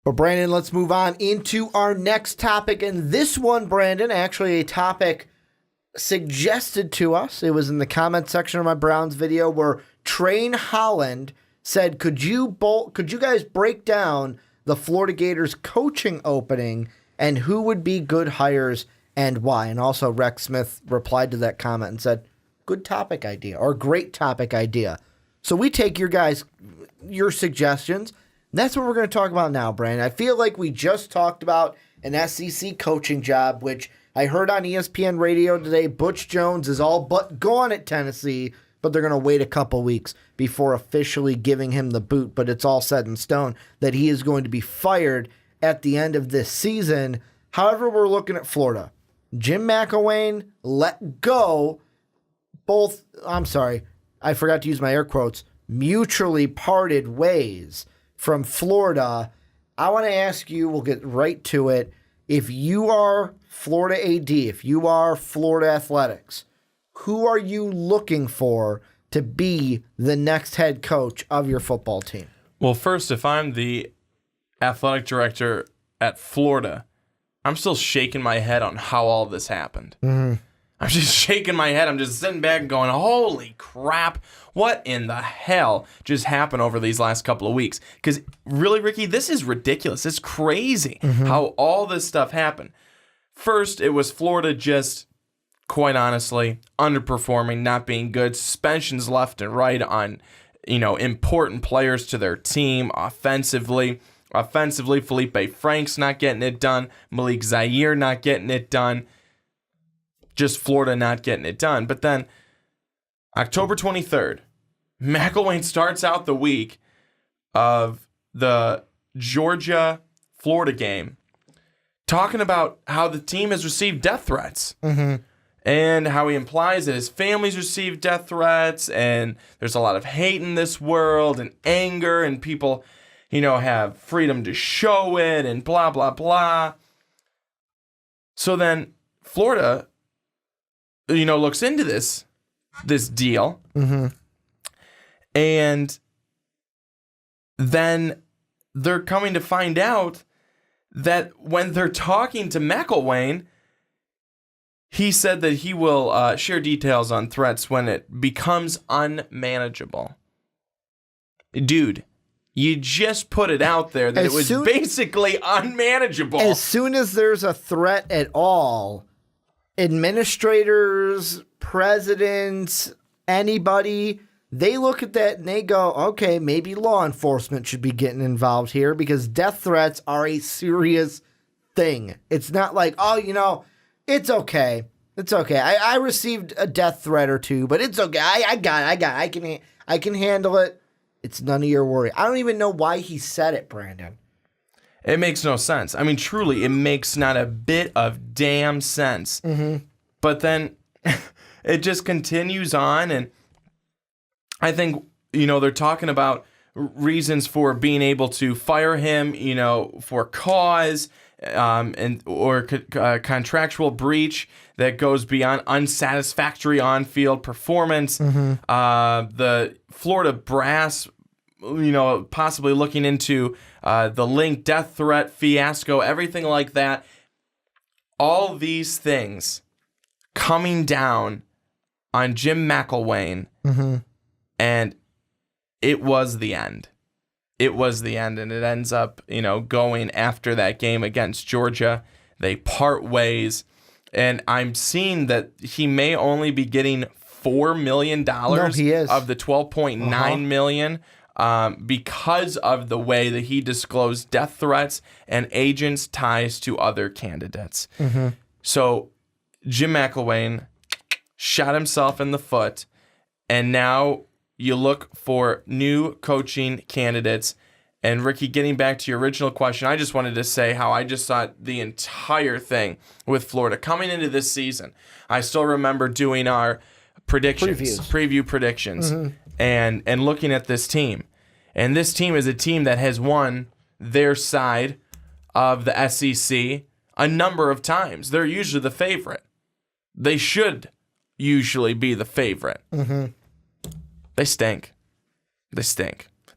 Well, Brandon, let's move on into our next topic. And this one, Brandon, actually a topic suggested to us. It was in the comment section of my Browns video where Train Holland said, could you guys break down the Florida Gators coaching opening and who would be good hires and why? And also Rex Smith replied to that comment and said, good topic idea or great topic idea. So we take your suggestions. That's what we're going to talk about now, Brandon. I feel like we just talked about an SEC coaching job, which I heard on ESPN radio today. Butch Jones is all but gone at Tennessee, but they're going to wait a couple weeks before officially giving him the boot. But it's all set in stone that he is going to be fired at the end of this season. However, we're looking at Florida. Jim McElwain let go I forgot to use my air quotes, mutually parted ways from Florida. I want to ask you, we'll get right to it. If you are Florida AD, if you are Florida Athletics, who are you looking for to be the next head coach of your football team? Well, first, if I'm the athletic director at Florida, I'm still shaking my head on how all this happened. Mm-hmm. I'm just shaking my head. I'm just sitting back and going, holy crap, what in the hell just happened over these last couple of weeks? Because really, Ricky, this is ridiculous. It's crazy how all this stuff happened. First, it was Florida just, quite honestly, underperforming, not being good, suspensions left and right on, important players to their team offensively. Offensively, Felipe Franks not getting it done. Malik Zaire not getting it done. Just Florida not getting it done. But then, October 23rd, McElwain starts out the week of the Georgia-Florida game talking about how the team has received death threats. Mm-hmm. And how he implies that his family's received death threats, and there's a lot of hate in this world, and anger, and people, have freedom to show it, and blah, blah, blah. So then, Florida looks into this deal, and then they're coming to find out that when they're talking to McElwain, he said that he will share details on threats when it becomes unmanageable. Dude, you just put it out there that it was basically unmanageable. As soon as there's a threat at all, administrators, presidents, anybody, they look at that and they go, okay, maybe law enforcement should be getting involved here because death threats are a serious thing. It's not like, it's okay. It's okay. I received a death threat or two, but it's okay. I got it. I can handle it. It's none of your worry. I don't even know why he said it, Brandon. It makes no sense. I mean, truly, it makes not a bit of damn sense. Mm-hmm. But then it just continues on, and I think, they're talking about reasons for being able to fire him, for cause or contractual breach that goes beyond unsatisfactory on-field performance. Mm-hmm. The Florida brass, possibly looking into the Link death threat fiasco, everything like that. All these things coming down on Jim McElwain, and it was the end. It was the end, and it ends up, going after that game against Georgia. They part ways, and I'm seeing that he may only be getting $4 million of the $12.9 million because of the way that he disclosed death threats and agents' ties to other candidates. Mm-hmm. So Jim McElwain shot himself in the foot, and now you look for new coaching candidates. And Ricky, getting back to your original question, I just wanted to say how I just thought the entire thing with Florida coming into this season. I still remember doing our preview predictions, and looking at this team. And this team is a team that has won their side of the SEC a number of times. They're usually the favorite. They should usually be the favorite. Mm-hmm. They stink.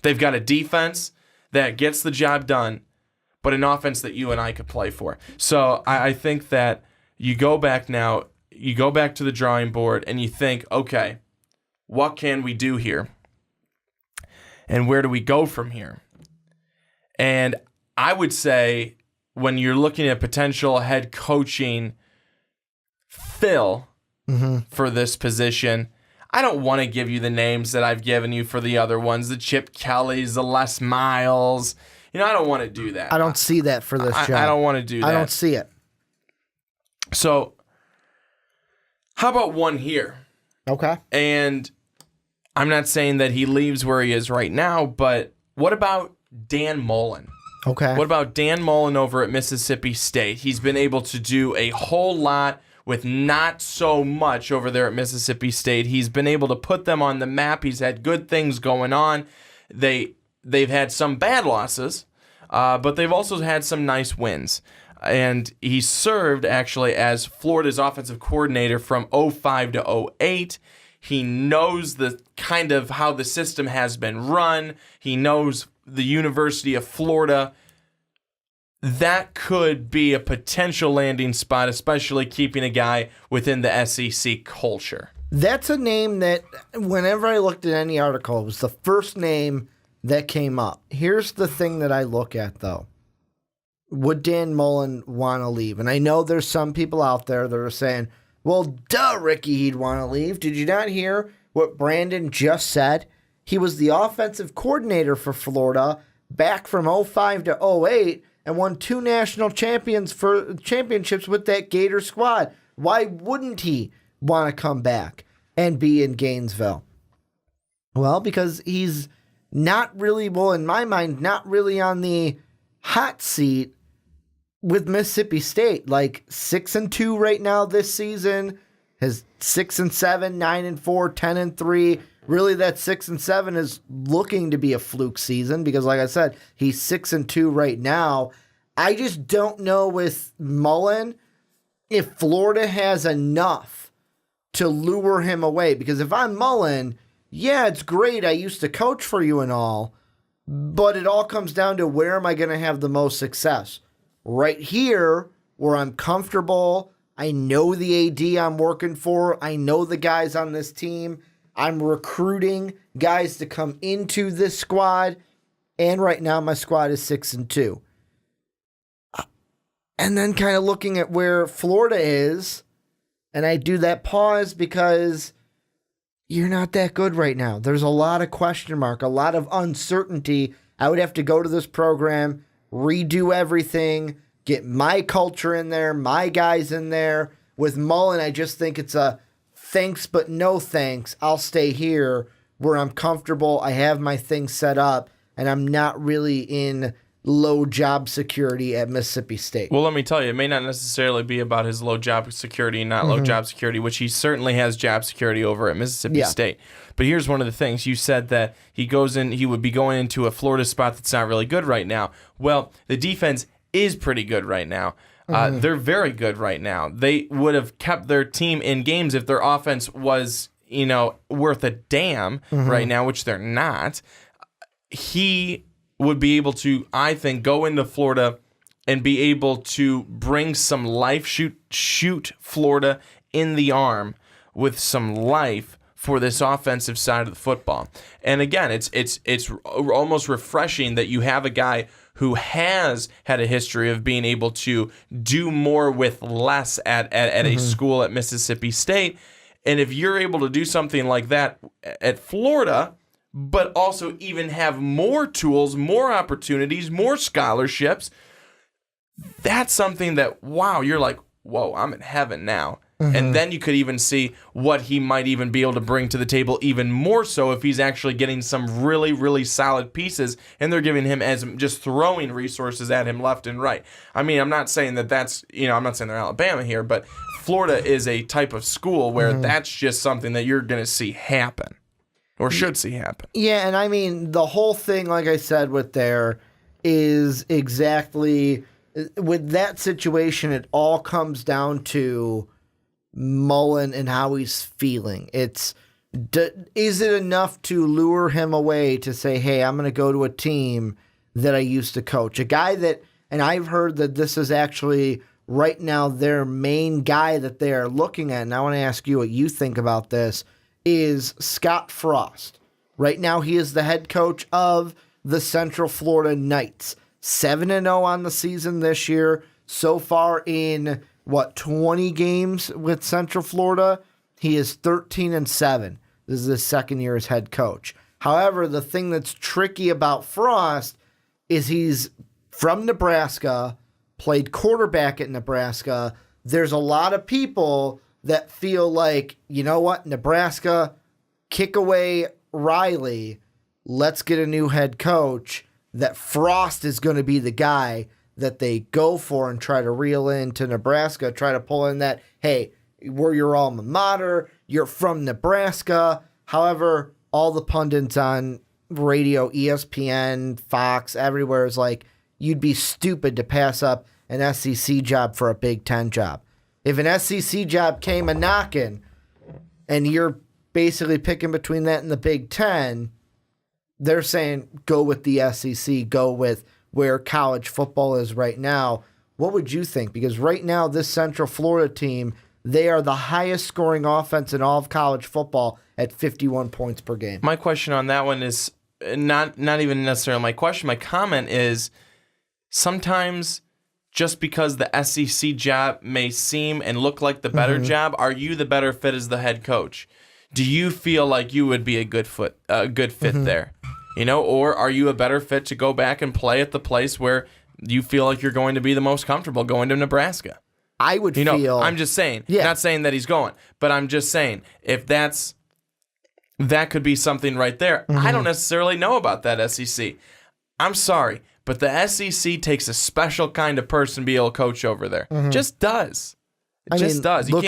They've got a defense that gets the job done, but an offense that you and I could play for. So I think that you go back now, you go back to the drawing board and you think, okay, what can we do here? And where do we go from here? And I would say when you're looking at potential head coaching fill for this position, I don't want to give you the names that I've given you for the other ones, the Chip Kellys, the Les Miles. I don't want to do that. I don't see that for this job. I don't want to do that. I don't see it. So how about one here? Okay. And I'm not saying that he leaves where he is right now, but what about Dan Mullen? Okay. What about Dan Mullen over at Mississippi State? He's been able to do a whole lot with not so much over there at Mississippi State. He's been able to put them on the map. He's had good things going on. They've had some bad losses, but they've also had some nice wins. And he served actually as Florida's offensive coordinator from 05 to 08. He knows the kind of how the system has been run. He knows the University of Florida. That could be a potential landing spot, especially keeping a guy within the SEC culture. That's a name that whenever I looked at any article, it was the first name that came up. Here's the thing that I look at, though. Would Dan Mullen want to leave? And I know there's some people out there that are saying, well, duh, Ricky, he'd want to leave. Did you not hear what Brandon just said? He was the offensive coordinator for Florida back from 05 to 08 and won 2 national championships with that Gator squad. Why wouldn't he want to come back and be in Gainesville? Well, because he's not really, well, in my mind, not really on the hot seat with Mississippi State. Like 6-2 right now this season. His 6-7, 9-4, 10-3. Really, that 6-7 is looking to be a fluke season because, like I said, he's 6-2 right now. I just don't know with Mullen if Florida has enough to lure him away. Because if I'm Mullen, yeah, it's great. I used to coach for you and all, but it all comes down to where am I going to have the most success? Right here, where I'm comfortable. I know the AD I'm working for. I know the guys on this team. I'm recruiting guys to come into this squad. And right now, my squad is 6-2. And then kind of looking at where Florida is, and I do that pause because you're not that good right now. There's a lot of question mark, a lot of uncertainty. I would have to go to this program, redo everything, get my culture in there, my guys in there. With Mullen, I just think it's a thanks but no thanks. I'll stay here where I'm comfortable. I have my things set up, and I'm not really in low job security at Mississippi State. Well, let me tell you, it may not necessarily be about his low job security and not low job security, which he certainly has job security over at Mississippi State. But here's one of the things. You said that he would be going into a Florida spot that's not really good right now. Well, the defense is pretty good right now. They're very good right now. They would have kept their team in games if their offense was, worth a damn right now, which they're not. He would be able to, I think, go into Florida and be able to bring some life, shoot Florida in the arm with some life for this offensive side of the football. And again, it's almost refreshing that you have a guy who has had a history of being able to do more with less at a school at Mississippi State. And if you're able to do something like that at Florida, but also even have more tools, more opportunities, more scholarships, that's something that, wow, you're like, whoa, I'm in heaven now. And then you could even see what he might even be able to bring to the table even more so if he's actually getting some really, really solid pieces and they're giving him as just throwing resources at him left and right. I mean, I'm not saying that's, I'm not saying they're Alabama here, but Florida is a type of school where that's just something that you're going to see happen or should see happen. Yeah, and I mean, the whole thing, like I said, with there is exactly, with that situation, it all comes down to Mullen and how he's feeling. Is it enough to lure him away to say, hey, I'm going to go to a team that I used to coach? A guy that and I've heard that this is actually right now their main guy that they are looking at, and I want to ask you what you think about this, is Scott Frost. Right now he is the head coach of the Central Florida Knights. 7-0 on the season this year. So far in, 20 games with Central Florida? He is 13-7. This is his second year as head coach. However, the thing that's tricky about Frost is he's from Nebraska, played quarterback at Nebraska. There's a lot of people that feel like, you know what, Nebraska, kick away Riley, let's get a new head coach, that Frost is going to be the guy that they go for and try to reel into Nebraska, try to pull in that, hey, we're your alma mater, you're from Nebraska. However, all the pundits on radio, ESPN, Fox, everywhere is like, you'd be stupid to pass up an SEC job for a Big Ten job. If an SEC job came a-knocking and you're basically picking between that and the Big Ten, they're saying go with the SEC, go with where college football is right now. What would you think? Because right now, this Central Florida team, they are the highest scoring offense in all of college football at 51 points per game. My question on that one is not even necessarily my question. My comment is sometimes just because the SEC job may seem and look like the better job, are you the better fit as the head coach? Do you feel like you would be a good fit there? You know, or are you a better fit to go back and play at the place where you feel like you're going to be the most comfortable, going to Nebraska? I would feel... I'm just saying, Yeah. not saying that he's going, but I'm just saying, if that could be something right there. I don't necessarily know about that SEC. I'm sorry, but the SEC takes a special kind of person to be able to coach over there. Just does. It just does. Look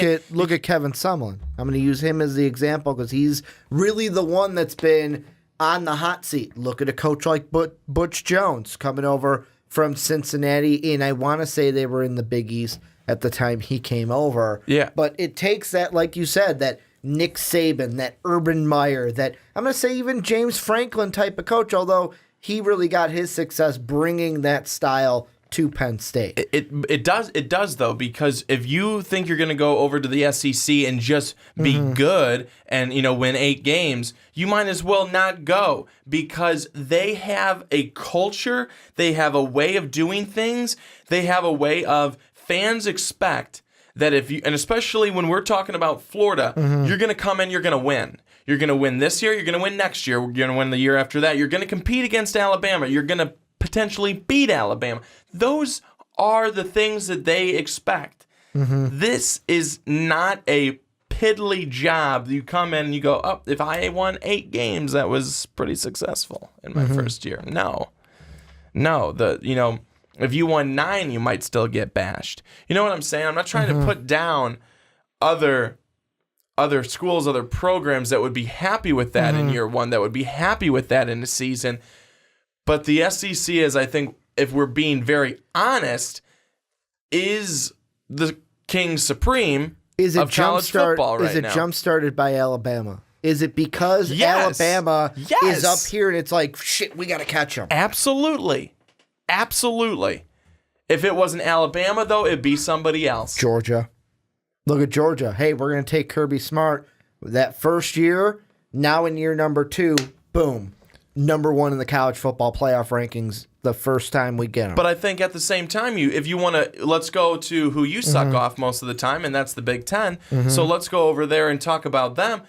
at Kevin Sumlin. I'm going to use him as the example because he's really the one that's been on the hot seat. Look at a coach like Butch Jones coming over from Cincinnati, and I want to say they were in the Big East at the time he came over. Yeah. But it takes that, like you said, that Nick Saban, that Urban Meyer, that I'm going to say even James Franklin type of coach, although he really got his success bringing that style to Penn State. It does though, because if you think you're going to go over to the SEC and just be good and win 8 games, you might as well not go, because they have a culture, they have a way of doing things, they have a way of fans expect that if you, and especially when we're talking about Florida, you're going to come in, you're going to win. You're going to win this year, you're going to win next year, you're going to win the year after that. You're going to compete against Alabama. You're going to potentially beat Alabama. Those are the things that they expect. This is not a piddly job. You come in and you go, oh, if I won 8 games, that was pretty successful in my first year. No, if you won 9, you might still get bashed. You know what I'm saying? I'm not trying to put down other schools, other programs that would be happy with that in year 1, that would be happy with that in the season. But the SEC is, I think, if we're being very honest, is the king supreme of college football right now. Is it jump-started by Alabama? Is it because Alabama is up here and it's like, shit, we got to catch them? Absolutely. If it wasn't Alabama, though, it'd be somebody else. Georgia. Look at Georgia. Hey, we're going to take Kirby Smart. That first year, now in year number 2, boom. Number 1 in the college football playoff rankings the first time we get them. But I think at the same time, if you want to, let's go to who you suck off most of the time, and that's the Big Ten. So let's go over there and talk about them.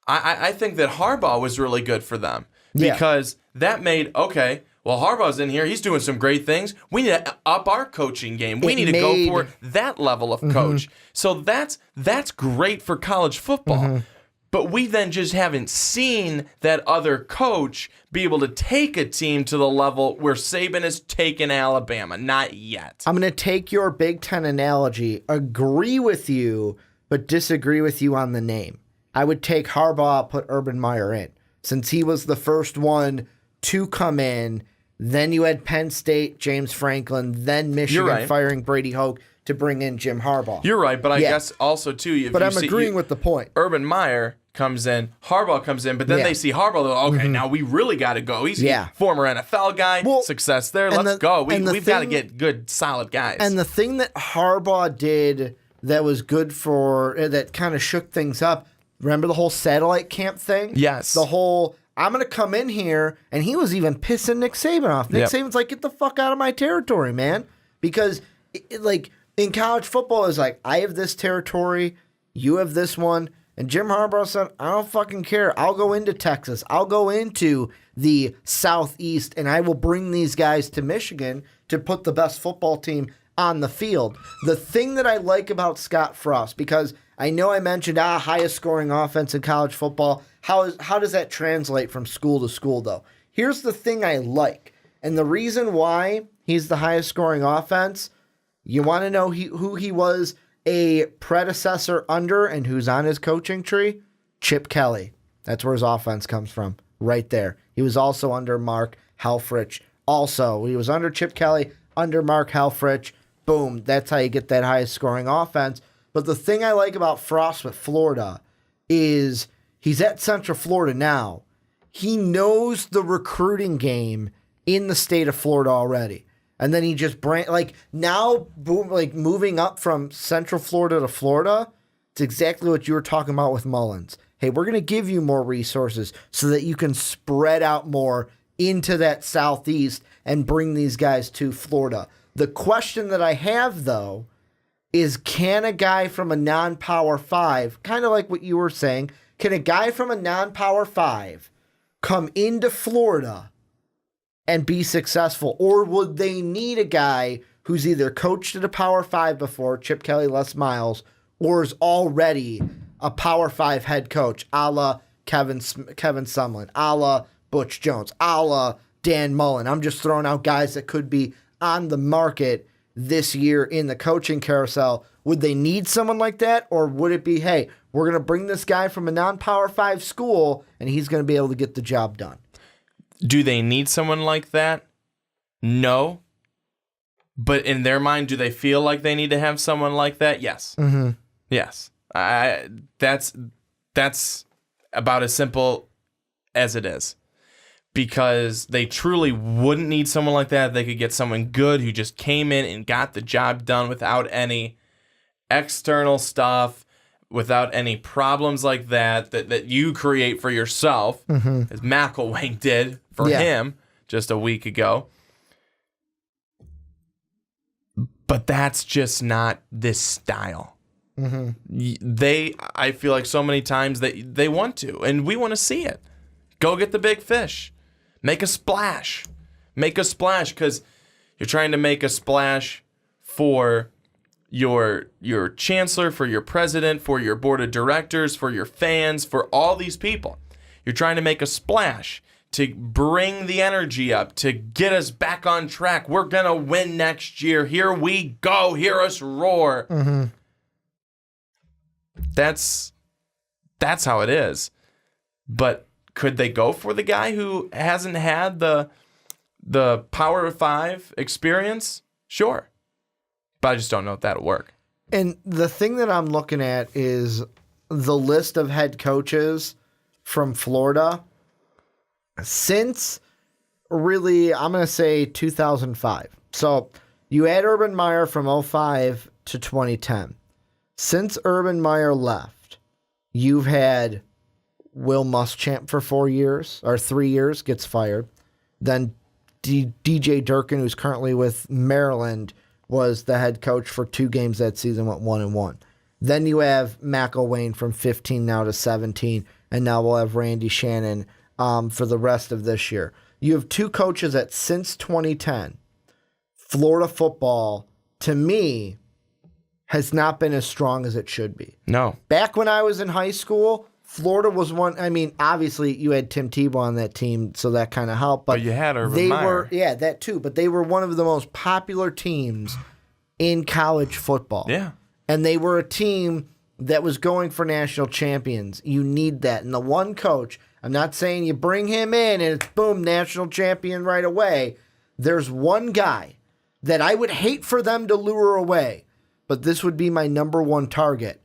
I think that Harbaugh was really good for them because that made, okay, well, Harbaugh's in here. He's doing some great things. We need to up our coaching game. We need to go for that level of coach. So that's great for college football. But we then just haven't seen that other coach be able to take a team to the level where Saban has taken Alabama. Not yet. I'm going to take your Big Ten analogy, agree with you, but disagree with you on the name. I would take Harbaugh, put Urban Meyer in. Since he was the first one to come in, then you had Penn State, James Franklin, then Michigan firing Brady Hoke to bring in Jim Harbaugh. You're right, but I guess also, too... But I'm agreeing with the point. Urban Meyer comes in, Harbaugh comes in, but then they see Harbaugh, they're like, okay, now we really got to go. He's a former NFL guy, success there. Let's go. We've got to get good, solid guys. And the thing that Harbaugh did that was good that kind of shook things up, remember the whole satellite camp thing? Yes. The whole, I'm going to come in here, and he was even pissing Nick Saban off. Nick Saban's like, get the fuck out of my territory, man. Because, in college football, it's like, I have this territory, you have this one. And Jim Harbaugh said, I don't fucking care. I'll go into Texas. I'll go into the Southeast, and I will bring these guys to Michigan to put the best football team on the field. The thing that I like about Scott Frost, because I know I mentioned highest scoring offense in college football. How does that translate from school to school, though? Here's the thing I like. And the reason why he's the highest scoring offense, you want to know who he was a predecessor under and who's on his coaching tree? Chip Kelly. That's where his offense comes from, right there. He was also under Mark Helfrich. Also, he was under Chip Kelly, under Mark Helfrich. Boom, that's how you get that highest scoring offense. But the thing I like about Frost with Florida is he's at Central Florida now. He knows the recruiting game in the state of Florida already. And then he just moving up from Central Florida to Florida, it's exactly what you were talking about with Mullins. Hey, we're going to give you more resources so that you can spread out more into that Southeast and bring these guys to Florida. The question that I have, though, is can a guy from a non-Power 5, kind of like what you were saying, can a guy from a non-Power 5 come into Florida and be successful? Or would they need a guy who's either coached at a Power 5 before, Chip Kelly, Les Miles, or is already a Power 5 head coach, a la Kevin Sumlin, a la Butch Jones, a la Dan Mullen? I'm just throwing out guys that could be on the market this year in the coaching carousel. Would they need someone like that? Or would it be, hey, we're going to bring this guy from a non-Power 5 school, and he's going to be able to get the job done? Do they need someone like that? No. But in their mind, do they feel like they need to have someone like that? Yes. Mm-hmm. Yes. That's about as simple as it is. Because they truly wouldn't need someone like that. They could get someone good who just came in and got the job done without any external stuff, without any problems like that you create for yourself, as McElwain did for him just a week ago. But that's just not this style. I feel like so many times that they want to, and we want to see it. Go get the big fish. Make a splash. Make a splash, because you're trying to make a splash for your chancellor, for your president, for your board of directors, for your fans, for all these people. You're trying to make a splash to bring the energy up, to get us back on track. We're going to win next year. Here we go. Hear us roar. That's how it is. But could they go for the guy who hasn't had the Power 5 experience? Sure. But I just don't know if that'll work. And the thing that I'm looking at is the list of head coaches from Florida since really, I'm going to say 2005. So you had Urban Meyer from 2005 to 2010. Since Urban Meyer left, you've had Will Muschamp for 4 years, or 3 years, gets fired. Then DJ Durkin, who's currently with Maryland, was the head coach for 2 games that season, went 1-1. Then you have McElwain from 15 now to 17, and now we'll have Randy Shannon for the rest of this year. You have 2 coaches that since 2010, Florida football, to me, has not been as strong as it should be. No. Back when I was in high school, Florida was one. I mean, obviously, you had Tim Tebow on that team, so that kind of helped. But you had Urban Meyer. Yeah, that too. But they were one of the most popular teams in college football. Yeah. And they were a team that was going for national champions. You need that. And the one coach, I'm not saying you bring him in and it's boom, national champion right away. There's one guy that I would hate for them to lure away, but this would be my number one target.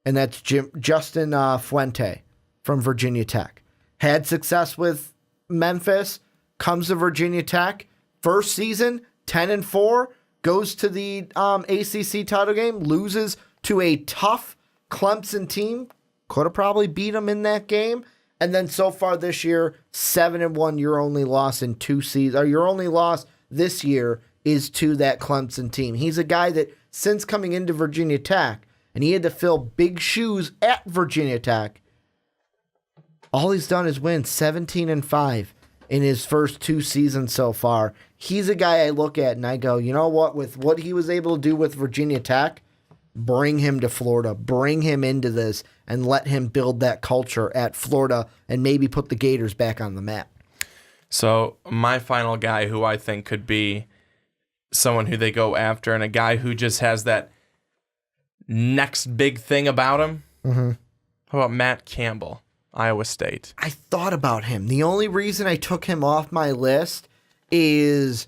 And that's Justin Fuente from Virginia Tech. Had success with Memphis, comes to Virginia Tech. First season, 10-4, goes to the ACC title game, loses to a tough Clemson team. Could have probably beat them in that game. And then so far this year, 7-1, your only loss in 2 seasons, or your only loss this year is to that Clemson team. He's a guy that since coming into Virginia Tech, and he had to fill big shoes at Virginia Tech, all he's done is win 17-5 in his first 2 seasons so far. He's a guy I look at and I go, you know what? With what he was able to do with Virginia Tech, bring him to Florida, bring him into this, and let him build that culture at Florida and maybe put the Gators back on the map. So my final guy who I think could be someone who they go after and a guy who just has that next big thing about him. Mm-hmm. How about Matt Campbell, Iowa State? I thought about him. The only reason I took him off my list is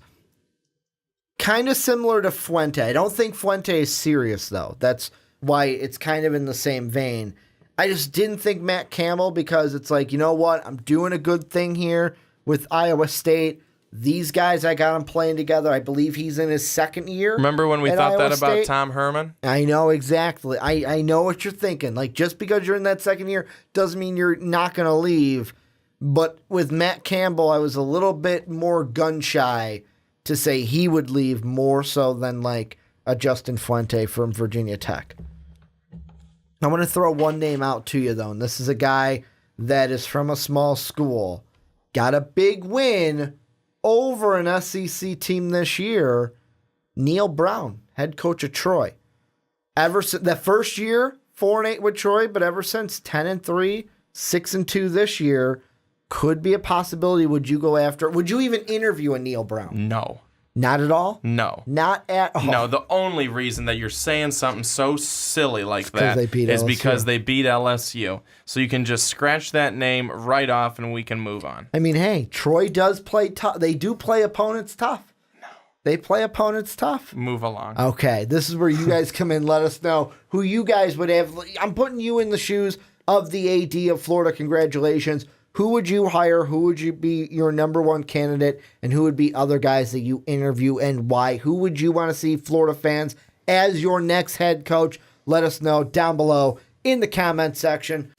kind of similar to Fuente. I don't think Fuente is serious, though. That's why it's kind of in the same vein. I just didn't think Matt Campbell because it's like, you know what? I'm doing a good thing here with Iowa State. These guys, I got them playing together. I believe he's in his second year. Remember when we thought Iowa that about State? Tom Herman? I know exactly. I know what you're thinking. Like, just because you're in that second year doesn't mean you're not going to leave. But with Matt Campbell, I was a little bit more gun-shy to say he would leave more so than like a Justin Fuente from Virginia Tech. I'm going to throw one name out to you, though, and this is a guy that is from a small school. Got a big win over an SEC team this year. Neal Brown, head coach of Troy. Ever since that first year, 4-8 with Troy, but ever since 10-3, 6-2 this year, could be a possibility. Would you go after? Would you even interview a Neal Brown? No. Not at all? No. Not at all. No, the only reason that you're saying something so silly like that they beat is LSU. because they beat LSU. So you can just scratch that name right off and we can move on. I mean, hey, Troy does play tough. They do play opponents tough. No. They play opponents tough. Move along. Okay, this is where you guys come in. Let us know who you guys would have. I'm putting you in the shoes of the AD of Florida. Congratulations. Who would you hire? Who would you be your number one candidate? And who would be other guys that you interview and why? Who would you want to see Florida fans as your next head coach? Let us know down below in the comment section.